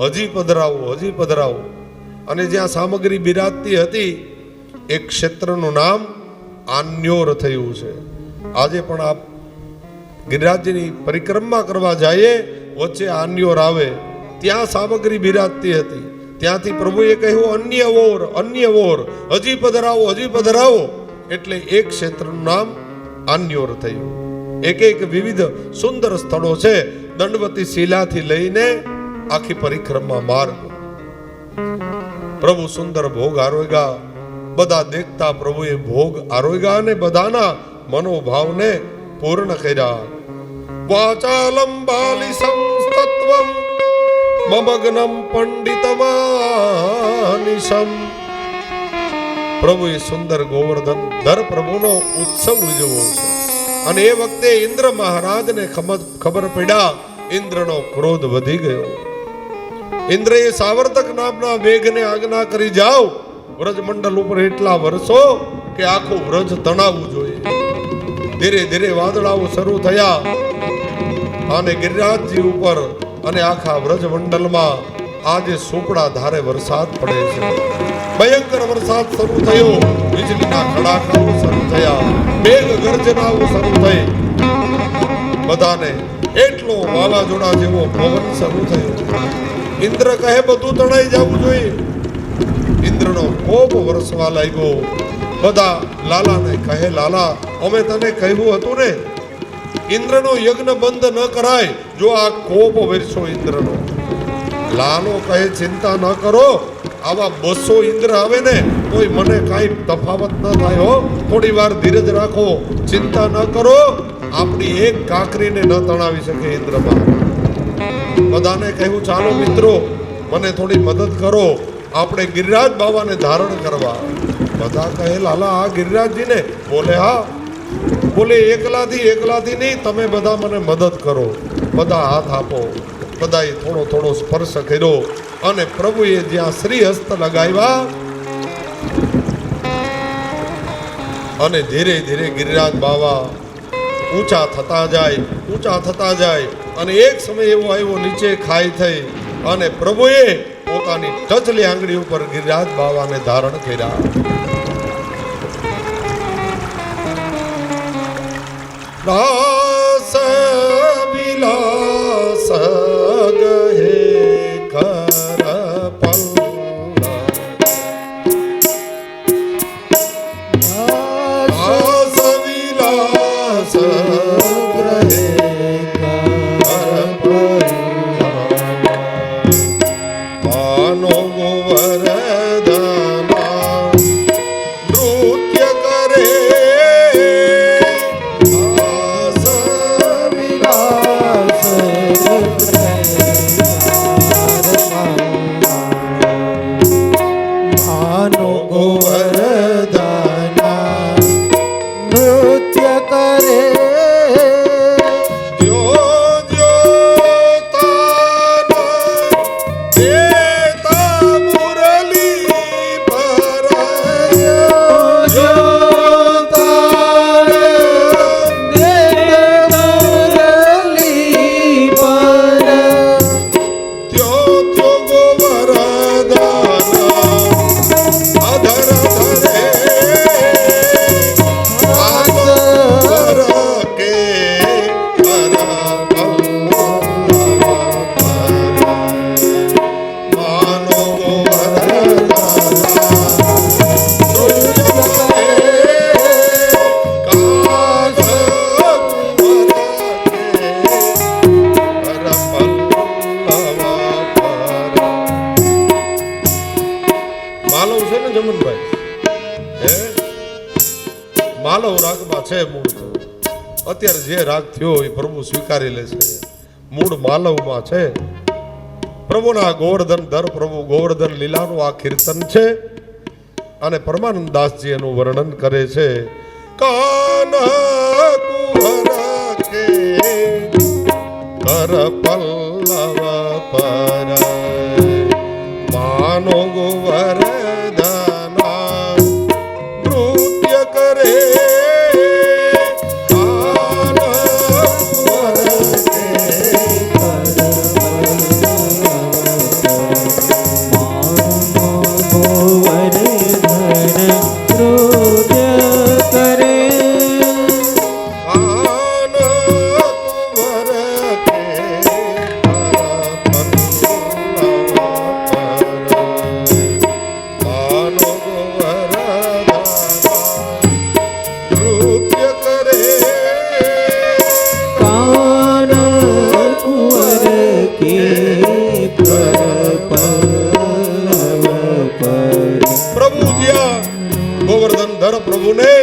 હજી પધરાવો, હજી પધરાવો. અને જ્યાં સામગ્રી બિરાજતી હતી એ ક્ષેત્રનું નામ આન્યોર થયું છે. આજે પણ આપ ગિરિરાજજીની પરિક્રમા કરવા જઈએ, વચ્ચે આન્યોર આવે, ત્યાં સામગ્રી બિરાજતી હતી. ત્યાંથી પ્રભુએ કહ્યું, અન્ય ઓર હજી પધરાવો, હજી પધરાવો. એટલે એક ક્ષેત્રનું નામ આન્યોર થયું. એક વિવિધ સુંદર સ્થળો છે, દંડવતી શિલાથી લઈને આખી પરિક્રમા માર્ગ. પ્રભુ સુંદર ભોગ આરોગ્યા. બધા દેખતા પ્રભુએ ભોગ આરોગ્યા અને બધાના મનોભાવને પૂર્ણ કર્યા. વાચાલમ બાલિસં તત્વમ મમગ્નમ પંડિતમાનિશમ. પ્રભુએ સુંદર ગોવર્ધન ધર પ્રભુનો ઉત્સવ ઉજવ્યો છે. અને એ વખતે ઇન્દ્ર મહારાજને ખબર પડ્યા, ઇન્દ્રનો ક્રોધ વધી ગયો. ઇન્દ્રએ સાવર્તક નામના મેઘને આજ્ઞા કરી, જાઓ વ્રજમંડળ ઉપર એટલા વર્ષો કે આખું વ્રજ તણાવવું જોઈએ. ધીરે ધીરે વાદળાઓ શરૂ થયા અને ગિરિરાજજી ઉપર અને આખા વ્રજમંડળમાં આજે સોપડા ધારે વરસાદ પડે છે. ભયંકર વરસાદ શરૂ થયો, વીજળીના કડાકાઓ શરૂ થયા, મેઘ ગર્જનાઓ શરૂ થઈ. બધાને એટલો વાવાઝોડા જેવો પવન શરૂ થયો. ઇન્દ્ર કહે, બધું તણાઈ જવું જોઈએ. ઇન્દ્રનો કોપ વરસવા લાગ્યો. બધા લાલાને કહે, લાલા અમે તને કહ્યું હતું ને, ઇન્દ્રનો યજ્ઞ બંધ ન કરાય જો આ કોપ વરસો ઇન્દ્રનો. લાલો કહે, ચિંતા ન કરો, આવા 200 ઇન્દ્ર આવે ને તોય મને કાંઈ તફાવત ન થાય હો. થોડી વાર ધીરજ રાખો, ચિંતા ન કરો, આપણી એક કાંકરીને ન તણાવી શકે ઇન્દ્રમાં. બધાને કહ્યું, ચાલો મિત્રો મને થોડી મદદ કરો, આપણે ગિરિરાજ બાબાને ધારણ કરવા. બધા કહે, લાલા આ ગિરિરાજજીને? બોલે, હા. બોલે, એકલાથી નહીં, તમે બધા મને મદદ કરો. બધા હાથ આપો. બધાએ થોડો સ્પર્શ કર્યો અને પ્રભુએ જ્યાં શ્રી હસ્ત લગાવ્યા અને ધીરે ધીરે ગિરિરાજ બાબા ઊંચા થતા જાય અને એક સમય એવો આવ્યો, નીચે ખાઈ થઈ અને પ્રભુએ પોતાની ટચલી આંગળી ઉપર ગિરિરાજ બાવાને ધારણ કર્યા. રાસ વિલાસ ગહે કર પલ્લા, રાસ વિલાસ ગહે કર પલ્લા, માનો ગોવર્ધના નૃત્ય કરે. માલવ રાગમાં છે મૂળ. અત્યારે જે રાગ થયો એ પ્રભુ સ્વીકારી લે છે. મૂળ માલવમાં છે. પ્રભુના ગોવર્ધન ધર પ્રભુ ગોવર્ધન લીલાનું આ કીર્તન છે. અને પરમાનંદ દાસજી એનું વર્ણન કરે છે. કાન કુંવર કે કર પલ્લવ પર માનો ગોવર્ધના નૃત્ય કરે. પ્રભુને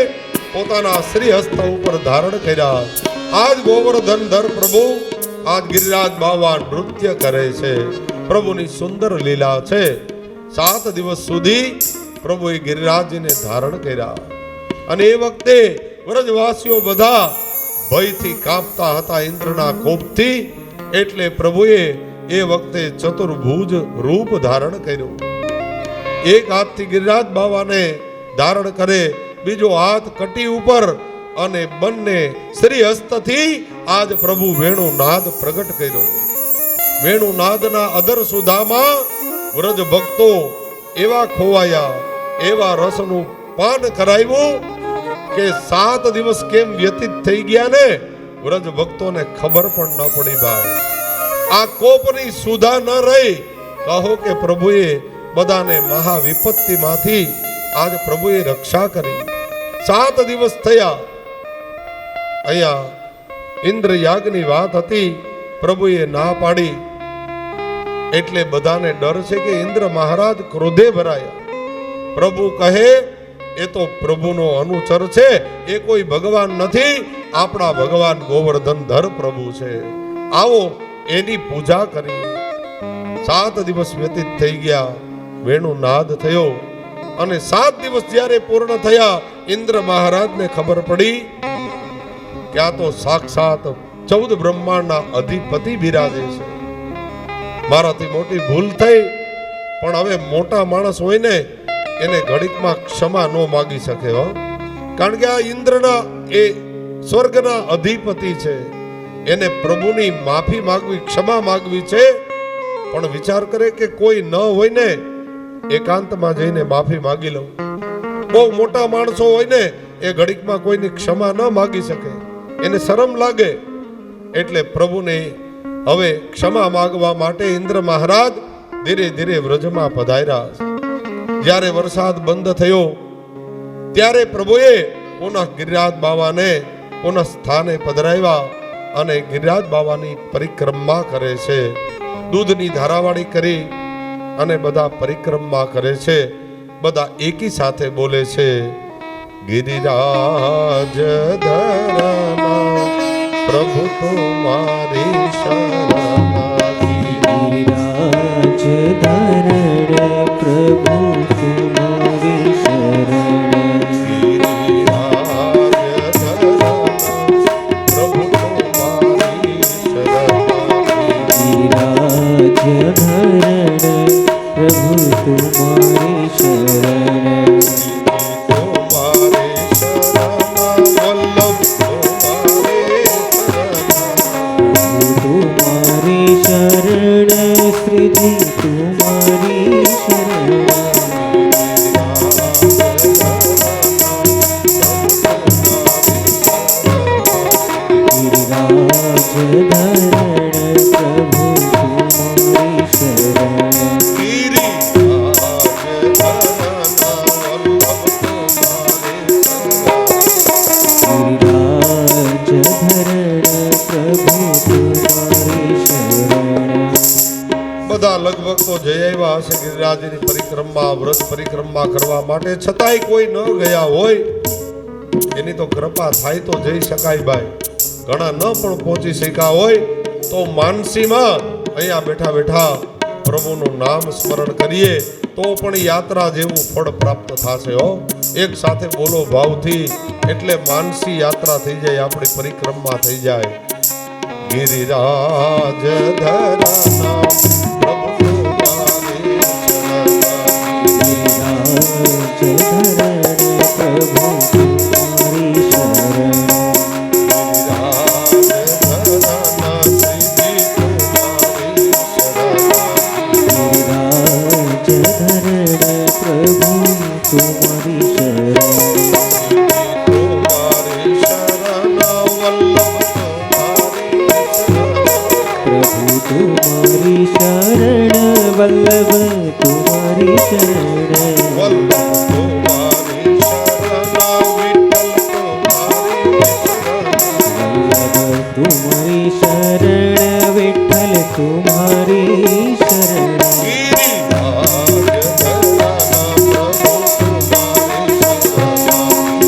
પોતાના શ્રી હસ્ત ઉપર ધારણ કર્યા. આજ ગોવર્ધન ધર પ્રભુ આજ ગિરિરાજ બાવા નૃત્ય કરે છે. પ્રભુની સુંદર લીલા છે. 7 દિવસ સુધી પ્રભુએ ગિરિરાજને ધારણ કર્યા. અને એ વખતે વ્રજવાસીઓ બધા ભયથી કાંપતા હતા ઇન્દ્રના કોપથી. એટલે પ્રભુએ એ વખતે ચતુર્ભુજ રૂપ ધારણ કર્યું. એક હાથથી ગિરિરાજ બાવાને ધારણ કરે, બીજો હાથ કટી ઉપર, અને બંને શ્રી હસ્તથી આજ પ્રભુ વેણુનાદ પ્રગટ કર્યો. વેણુનાદના અધર સુધામાં વ્રજ ભક્તો એવા ખોવાયા, એવા રસનું પાન કરાવ્યું કે 7 દિવસ કેમ વ્યતીત થઈ ગયા ને વ્રજ ભક્તોને ખબર પણ ન પડી. ભાઈ આ કોપની સુધા ન રહી. કહો કે પ્રભુએ બધાને મહાવિપત્તિમાંથી આજ પ્રભુએ રક્ષા કરી. 7 દિવસ થયા. અહીંયા ઇન્દ્ર યાગની વાત હતી, પ્રભુએ ના પાડી. એટલે બધાને ડર છે કે ઇન્દ્ર મહારાજ ક્રોધે ભરાયા. પ્રભુ કહે એ તો પ્રભુનો અનુચર છે, એ કોઈ ભગવાન નથી. આપણા ભગવાન ગોવર્ધન ધર પ્રભુ છે. આવો એની પૂજા કરી. 7 દિવસ વ્યતીત થઈ ગયા. વેણુનાદ થયો. અને 7 દિવસ જ્યારે પૂર્ણ થયા, ઇન્દ્ર મહારાજને ખબર પડી કે આ તો સાક્ષાત 14 બ્રહ્માંડના અધિપતિ બિરાજે છે. મારાથી મોટી ભૂલ થઈ, પણ હવે મોટા માણસ હોય ને એને ઘડીકમાં ક્ષમા ન માગી શકે હો. કારણ કે આ ઇન્દ્રના એ સ્વર્ગના અધિપતિ છે. એને પ્રભુની માફી માગવી, ક્ષમા માગવી છે. પણ વિચાર કરે કે કોઈ ન હોય ને એકાંતમાં જઈને માફી માંગી લઉં. બહુ મોટા માણસો હોય ને એ ઘડીકમાં કોઈની ક્ષમા ન માગી શકે, એને શરમ લાગે. એટલે પ્રભુને હવે ક્ષમા માંગવા માટે ઇન્દ્ર મહારાજ ધીરે ધીરે વ્રજમાં પધાર્યા. જ્યારે વરસાદ બંધ થયો ત્યારે પ્રભુએ પુનઃ ગિરિરાજ બાવાને પુનઃ સ્થાને પધરાવ્યા અને ગિરિરાજ બાવાની પરિક્રમા કરે છે. દૂધની ધારાવાળી કરી અને બધા પરિક્રમા કરે છે. બધા એકી સાથે બોલે છે, ગિરિરાજ ધરના પ્રભુ તુમારી શરણ. ગિરિરાજ ધરણ પ્રભુ તુમારી શરણ. ગિરિરાજ ધરના પ્રભુ તુમારી શરણ. ગિરિરાજ ધરણ પ્રભુ તુમારી શરણ. તુમારી શરણ શ્રીજી તુમારી શરણ. ગિરિરાજ ધરણ પ્રભુ તુમારી શરણ. બધા લગભગ તો જઈ આવ્યા હશે ગિરિરાજની પરિક્રમા, વ્રત પરિક્રમા કરવા માટે, છતાંય કોઈ ન ગયા હોય. એની તો કૃપા થાય તો જઈ શકાય ભાઈ. ઘણા ન પણ પહોંચી શક્યા હોય તો માનસીમાં અહીંયા બેઠા બેઠા પ્રભુનું નામ સ્મરણ કરીએ તો પણ યાત્રા જેવું ફળ પ્રાપ્ત થશે. હો, એક સાથે બોલો ભાવથી, એટલે માનસી યાત્રા થઈ જાય, આપણી પરિક્રમા થઈ જાય. ગિરિરાજ ધરના પ્રભુ તુમારી શરણ. વલ્લભ તુમારી શરણ. વલ્લભ તુમારી શરણ, વિઠ્ઠલ તુમારી શરણ.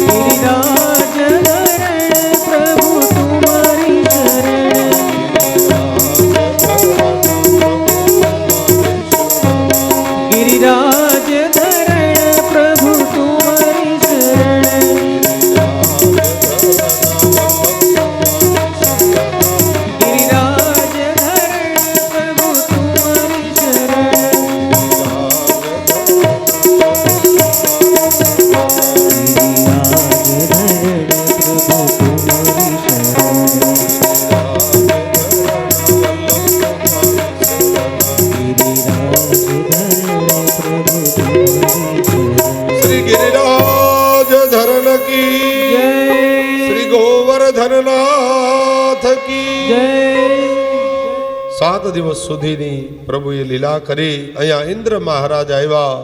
ગિરિરાજ ધરણ પ્રભુ તુમારી શરણ. ગિરિરાજ ધરણ પ્રભુ તુમારી શરણ. ગિરિરાજ ધરણ પ્રભુ તુમારી શરણ. શ્રી ગિરિરાજ ધરણ કી જય. શ્રી ગોવર્ધનનાથ કી જય. 7 દિવસ સુધીની પ્રભુએ લીલા કરી. અહીંયા ઇન્દ્ર મહારાજ આવ્યા.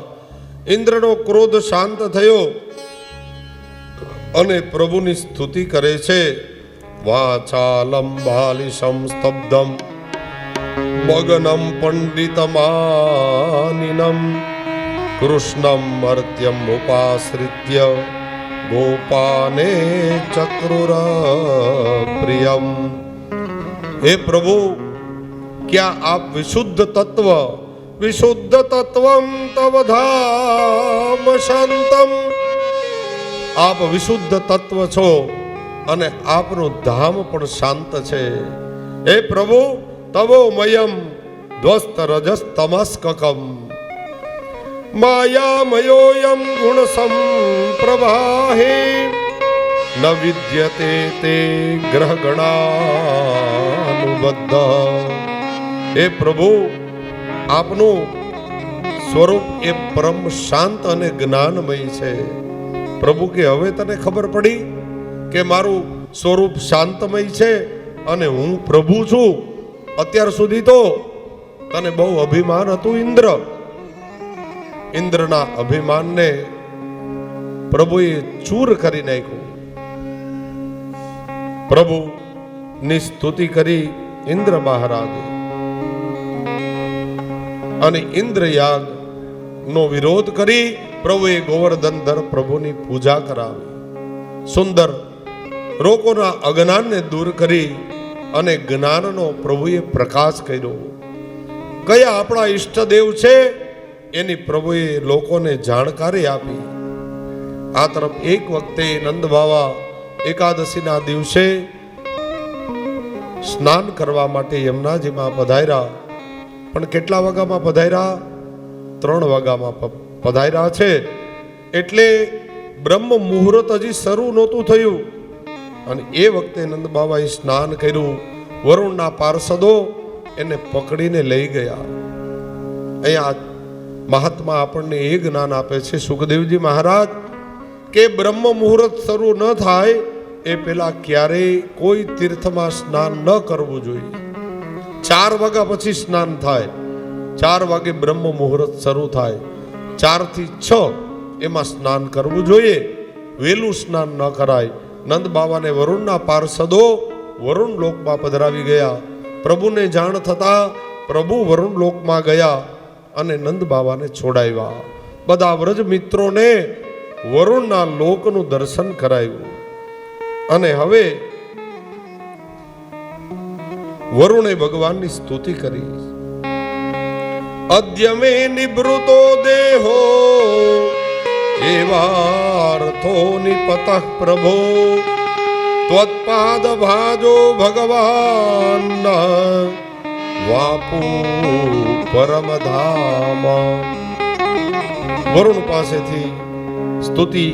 ઇન્દ્રનો ક્રોધ શાંત થયો અને પ્રભુની સ્તુતિ કરે છે. વાચાલમ બાલિશમ સ્તબ્ધમ મગનમ પંડિતમાનિનમ કૃષ્ણમ મર્ત્યમ ઉપાશ્રિત્ય ગોપાને ચક્રુર પ્રિયમ. હે પ્રભુ, क्या आप विशुद्ध तत्व तव धाम शांतम, आप विशुद्ध तत्व छो અને આપનું ધામ પણ શાંત છે. હે પ્રભુ, તવો મયમ ધ્વસ્ત રજસ તમસ્કકમ માયામયોયમ ગુણ સંપ્રવાહે ન વિદ્યતે તે ગ્રહ ગણાનુબદ્ધ. હે પ્રભુ, આપનું સ્વરૂપ એ પરમ શાંત અને જ્ઞાનમય છે. પ્રભુ કે હવે તને ખબર પડી કે મારું સ્વરૂપ શાંતમય છે અને હું પ્રભુ છું. અત્યાર સુધી તો તને બહુ અભિમાન હતું ઇન્દ્રના અભિમાનને પ્રભુએ ચૂર કરી નાખ્યું. પ્રભુ ની સ્તુતિ કરી ઇન્દ્ર મહારાજે અને ઇન્દ્રયાગ નો વિરોધ કરી પ્રભુએ ગોવર્ધનધર પ્રભુની પૂજા કરાવી. સુંદર લોકોના અજ્ઞાનને દૂર કરી અને જ્ઞાનનો પ્રભુએ પ્રકાશ કર્યો. કયા આપણા ઈષ્ટદેવ છે એની પ્રભુએ લોકોને જાણકારી આપી. આ તરફ એક વખતે નંદ બાવા એકાદશીના દિવસે સ્નાન કરવા માટે યમુનાજીમાં પધાર્યા. પણ કેટલા વાગ્યામાં પધાર્યા? 3 વાગ્યામાં પધાર્યા છે. એટલે બ્રહ્મ મુહૂર્ત હજી શરૂ નહોતું થયું અને એ વખતે નંદ બાબાએ સ્નાન કર્યું. વરુણના પાર્ષદો એને પકડીને લઈ ગયા. અહીંયા મહાત્મા આપણને એ જ્ઞાન આપે છે સુખદેવજી મહારાજ કે બ્રહ્મ મુહૂર્ત શરૂ ન થાય એ પેલા ક્યારેય કોઈ તીર્થમાં સ્નાન ન કરવું જોઈએ. 4 વાગ્યા પછી સ્નાન થાય. 4 વાગે બ્રહ્મ મુહૂર્ત શરૂ થાય. 4 થી 6 એમાં સ્નાન કરવું જોઈએ. વહેલું સ્નાન ન કરાય. નંદ બાવાને વરુણના પાર્ષદો વરુણ લોકમાં પધરાવી ગયા. પ્રભુને જાણ થતા પ્રભુ વરુણ લોકમાં ગયા અને નંદ બાવાને છોડાવ્યા. બધા વ્રજ મિત્રોને વરુણના લોકનું દર્શન કરાયું. અને હવે વરુણે ભગવાનની સ્તુતિ કરી. અદ્ય મે નિવૃતો દેહો એવાર્થો નિપતઃ પ્રભો ત્વત્પાદ ભાજો ભગવાન વાપુ પરમધામ. વરુણ પાસેથી સ્તુતિ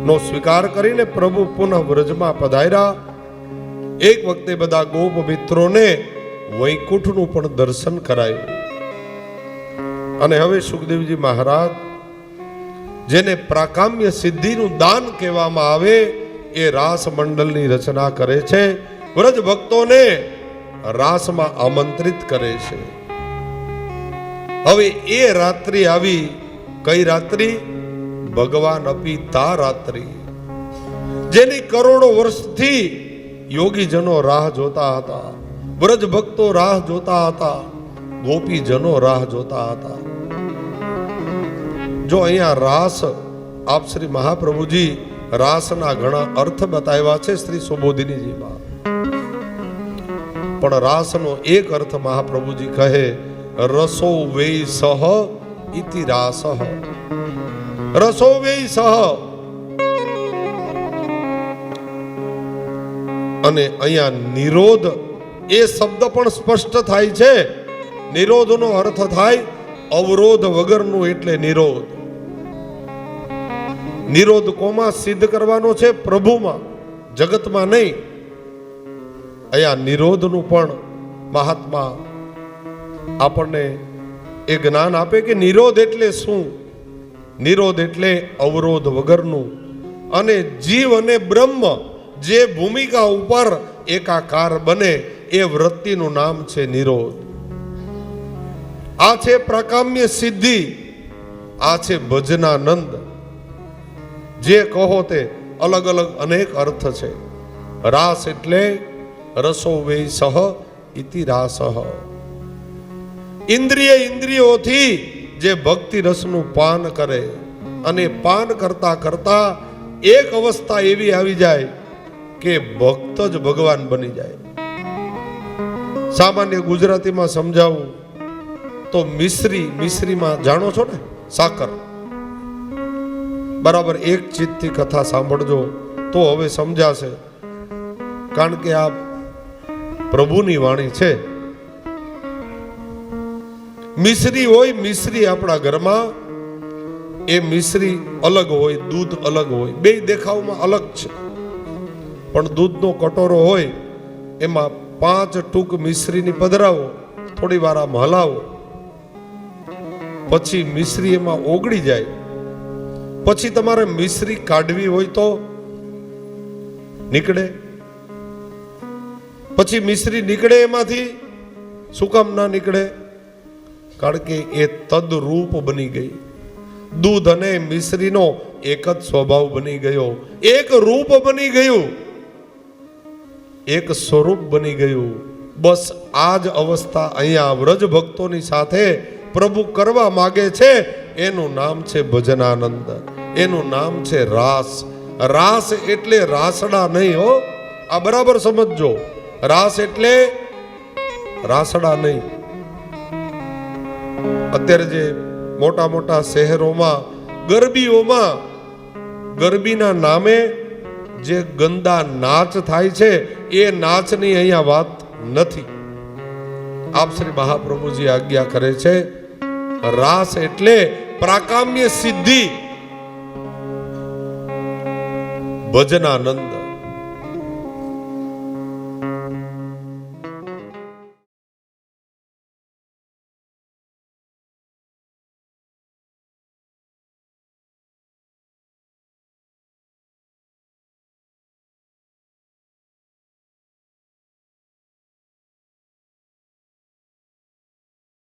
નો સ્વીકાર કરીને પ્રભુ પુનઃ વ્રજમાં પધાર્યા. એક વખતે બધા ગોપ મિત્રોને વૈકુંઠનું પણ દર્શન કરાયું. અને હવે સુખદેવજી મહારાજ જેને પ્રાકામ્ય સિદ્ધિનું દાન કહેવામાં આવે એ રાસ મંડળની રચના કરે છે. વ્રજ ભક્તોને રાસમાં આમંત્રિત કરે છે. હવે એ રાત્રિ આવી. કઈ રાત્રિ? ભગવાન અપી તા રાત્રિ, જેની કરોડો વર્ષથી યોગીજનો રાહ જોતા હતા, વ્રજ ભક્તો રાહ જોતા હતા, ગોપીજનો રાહ જોતા હતા. જો અહીંયા રાસ આપ શ્રી મહાપ્રભુજી રાસના ઘણા અર્થ બતાવ્યા છે શ્રી સુબોધિનીજીમાં, પણ રાસનો એક અર્થ મહાપ્રભુજી કહે રસો વૈ સહ ઇતિ રાસઃ. રસો વૈ સહ, અને અહીંયા નિરોધ એ શબ્દ પણ સ્પષ્ટ થાય છે. નિરોધનો અર્થ થાય અવરોધ વગરનું, એટલે નિરોધ. નિરોધ કોમાં સિદ્ધ કરવાનો છે? પ્રભુમાં, જગતમાં નહીં. અહીંયા નિરોધનું પણ મહાત્મા આપણને એ જ્ઞાન આપે કે નિરોધ એટલે શું? નિરોધ એટલે અવરોધ વગરનું, અને જીવ અને બ્રહ્મ જે ભૂમિકા ઉપર એકાકાર બને એ વૃત્તિનું નામ છે નિરોધ. આ છે પ્રકામ્ય સિદ્ધિ, આ છે ભજનાનંદ. જે કહો તે અલગ અલગ અનેક અર્થ છે. રાસ એટલે રસો વૈ સહ ઇતિ રાસઃ. ઇન્દ્રિયોથી જે ભક્તિ રસનું પાન કરે, અને પાન કરતા કરતા એક અવસ્થા એવી આવી જાય કે ભક્ત જ ભગવાન બની જાય. સામાન્ય ગુજરાતીમાં સમજાવું તો મિશ્રીમાં જાણો છો ને, સાકર. બરાબર એક ચિત્તથી કથા સાંભળજો તો હવે સમજાશે, કારણ કે આ પ્રભુની વાણી છે. મિશ્રી હોય, મિશ્રી આપણા ઘરમાં, એ મિશ્રી અલગ હોય, દૂધ અલગ હોય, બે દેખાવમાં અલગ છે. પણ દૂધનો કટોરો હોય એમાં 5 ટૂક મિશ્રીની પધરાવો, થોડી વાર આમ હલાવો, પછી મિશ્રી એમાં ઓગળી જાય, પછી તમારે મિશ્રી કાઢવી હોય તો નીકળે. પછી મિશ્રી નીકળે એમાંથી, શું કામ ના નીકળે? કારણ કે એ તદરૂપ બની ગઈ. દૂધ અને મિશ્રીનો એક જ સ્વભાવ બની ગયો, એક રૂપ બની ગયું, એક સ્વરૂપ બની ગયું. બસ આ જ અવસ્થા અહીંયા વ્રજ ભક્તોની સાથે પ્રભુ કરવા માગે છે. એનું નામ છે ભજનાનંદ, એનું નામ છે રાસ. રાસ એટલે રાસડા નહીં હો, આ બરાબર સમજજો. રાસ એટલે રાસડા નહીં. અત્યારે જે મોટા મોટા શહેરોમાં ગરબીઓમાં ગરબીના નામે જે ગંદા નાચ થાય છે, એ નાચની અહીંયા વાત નથી. આપ શ્રી મહાપ્રભુજી આજ્ઞા કરે છે, રાસ એટલે પ્રાકામ્ય સિદ્ધિ, ભજનાનંદ.